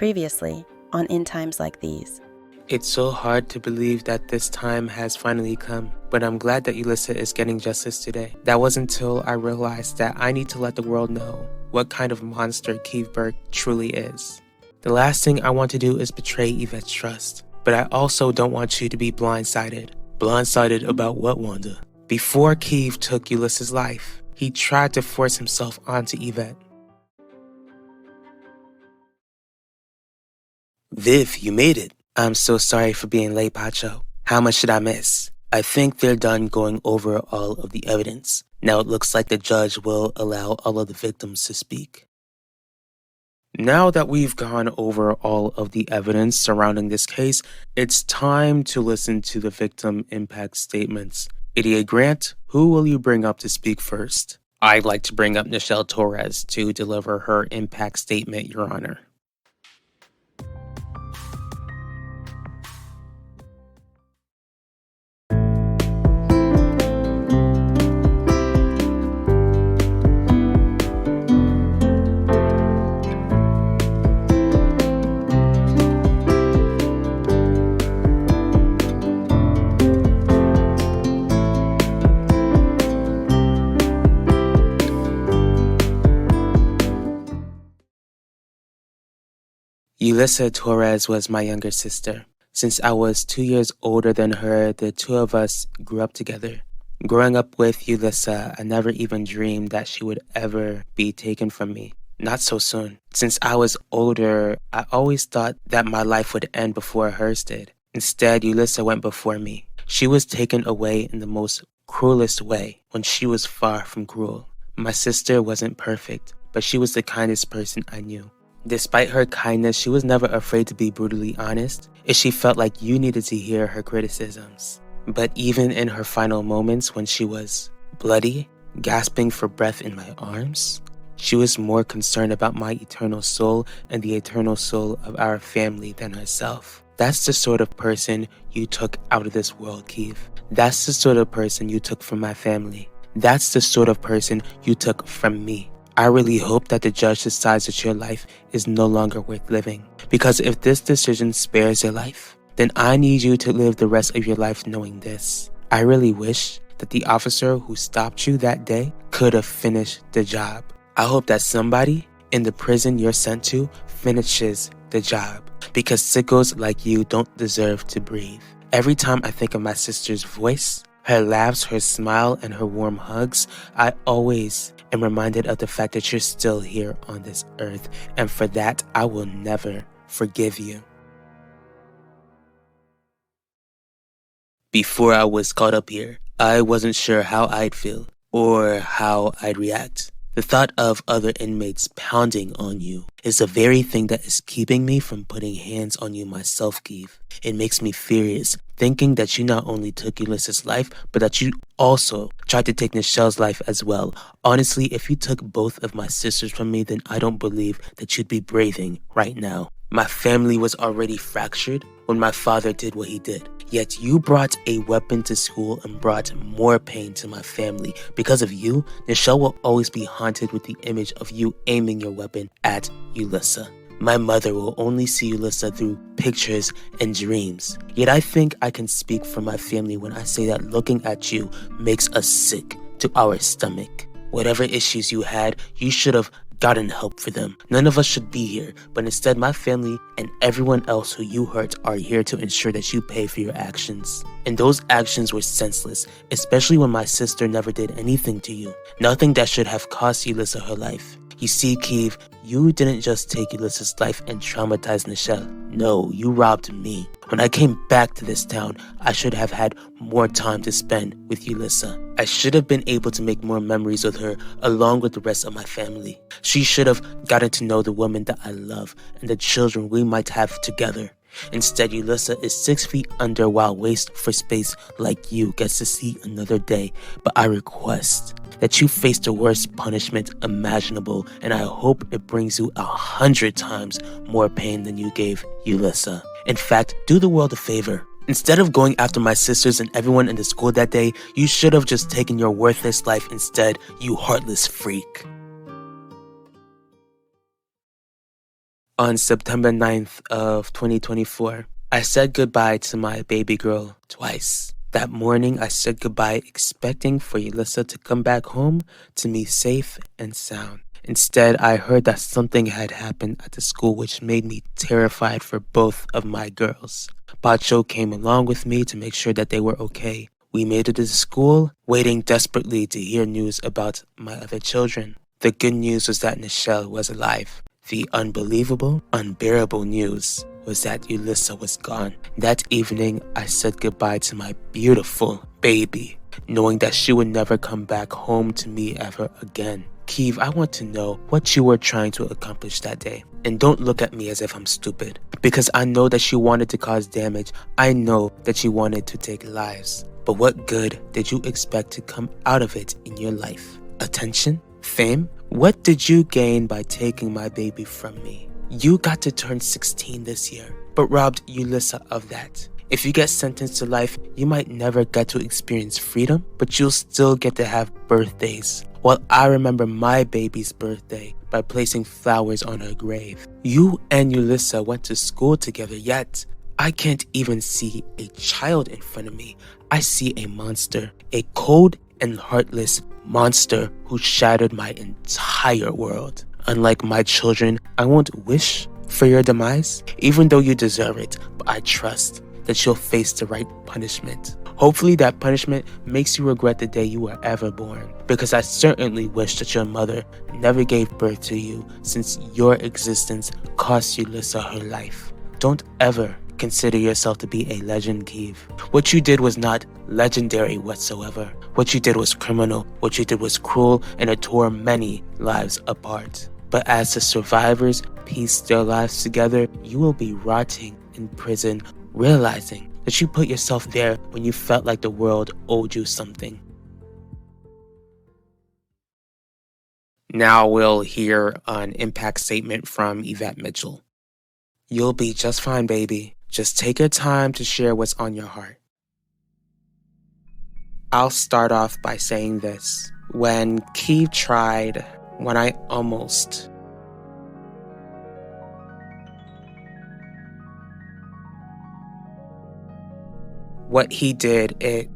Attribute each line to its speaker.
Speaker 1: Previously on In Times Like These.
Speaker 2: It's so hard to believe that this time has finally come, but I'm glad that Ulyssa is getting justice today. That wasn't until I realized that I need to let the world know what kind of monster Keith Burke truly is. The last thing I want to do is betray Yvette's trust, but I also don't want you to be blindsided. Blindsided about what, Wanda? Before Keith took Ulyssa's life, he tried to force himself onto Yvette. Viv, you made it. I'm so sorry for being late, Pacho. How much did I miss? I think they're done going over all of the evidence. Now it looks like the judge will allow all of the victims to speak. Now that we've gone over all of the evidence surrounding this case, it's time to listen to the victim impact statements. Idiot Grant, who will you bring up to speak first? I'd like to bring up Nichelle Torres to deliver her impact statement, Your Honor. Ulyssa Torres was my younger sister. Since I was 2 years older than her, the two of us grew up together. Growing up with Ulyssa, I never even dreamed that she would ever be taken from me. Not so soon. Since I was older, I always thought that my life would end before hers did. Instead, Ulyssa went before me. She was taken away in the most cruelest way when she was far from cruel. My sister wasn't perfect, but she was the kindest person I knew. Despite her kindness, she was never afraid to be brutally honest if she felt like you needed to hear her criticisms. But even in her final moments when she was bloody, gasping for breath in my arms, she was more concerned about my eternal soul and the eternal soul of our family than herself. That's the sort of person you took out of this world, Keith. That's the sort of person you took from my family. That's the sort of person you took from me. I really hope that the judge decides that your life is no longer worth living. Because if this decision spares your life, then I need you to live the rest of your life knowing this. I really wish that the officer who stopped you that day could have finished the job. I hope that somebody in the prison you're sent to finishes the job. Because sickos like you don't deserve to breathe. Every time I think of my sister's voice, her laughs, her smile, and her warm hugs, I always am reminded of the fact that you're still here on this earth, and for that, I will never forgive you. Before I was caught up here, I wasn't sure how I'd feel or how I'd react. The thought of other inmates pounding on you is the very thing that is keeping me from putting hands on you myself, Keith. It makes me furious, thinking that you not only took Ulyssa's life, but that you also tried to take Nichelle's life as well. Honestly, if you took both of my sisters from me, then I don't believe that you'd be breathing right now. My family was already fractured when my father did what he did. Yet you brought a weapon to school and brought more pain to my family. Because of you, Nichelle will always be haunted with the image of you aiming your weapon at Ulyssa. My mother will only see Ulyssa through pictures and dreams. Yet I think I can speak for my family when I say that looking at you makes us sick to our stomach. Whatever issues you had, you should have gotten help for them. None of us should be here, but instead my family and everyone else who you hurt are here to ensure that you pay for your actions. And those actions were senseless, especially when my sister never did anything to you. Nothing that should have cost Ulyssa her life. You see, Keith, you didn't just take Ulyssa's life and traumatize Nichelle. No, you robbed me. When I came back to this town, I should have had more time to spend with Ulyssa. I should have been able to make more memories with her along with the rest of my family. She should have gotten to know the woman that I love and the children we might have together. Instead, Ulyssa is 6 feet under while waste for space like you gets to see another day. But I request that you face the worst punishment imaginable, and I hope it brings you 100 times more pain than you gave Ulyssa. In fact, do the world a favor. Instead of going after my sisters and everyone in the school that day, you should have just taken your worthless life instead, you heartless freak. On September 9th of 2024, I said goodbye to my baby girl twice. That morning, I said goodbye expecting for Yulissa to come back home to me safe and sound. Instead, I heard that something had happened at the school which made me terrified for both of my girls. Pacho came along with me to make sure that they were okay. We made it to the school, waiting desperately to hear news about my other children. The good news was that Nichelle was alive. The unbelievable, unbearable news was that Yulissa was gone. That evening, I said goodbye to my beautiful baby, knowing that she would never come back home to me ever again. Keeve, I want to know what you were trying to accomplish that day. And don't look at me as if I'm stupid, because I know that she wanted to cause damage. I know that she wanted to take lives. But what good did you expect to come out of it in your life? Attention? Fame? What did you gain by taking my baby from me? You got to turn 16 this year, but robbed Yulissa of that. If you get sentenced to life, you might never get to experience freedom, but you'll still get to have birthdays. Well, I remember my baby's birthday by placing flowers on her grave. You and Yulissa went to school together, yet I can't even see a child in front of me. I see a monster, a cold and heartless monster who shattered my entire world. Unlike my children, I won't wish for your demise, even though you deserve it, but I trust that you'll face the right punishment. Hopefully that punishment makes you regret the day you were ever born, because I certainly wish that your mother never gave birth to you, since your existence cost Yulissa her life. Don't ever consider yourself to be a legend, Keeve. What you did was not legendary whatsoever. What you did was criminal. What you did was cruel, and it tore many lives apart. But as the survivors piece their lives together, you will be rotting in prison, realizing that you put yourself there when you felt like the world owed you something. Now we'll hear an impact statement from Yvette Mitchell. You'll be just fine, baby. Just take your time to share what's on your heart. I'll start off by saying this. When Keeve tried, when I almost... What he did, it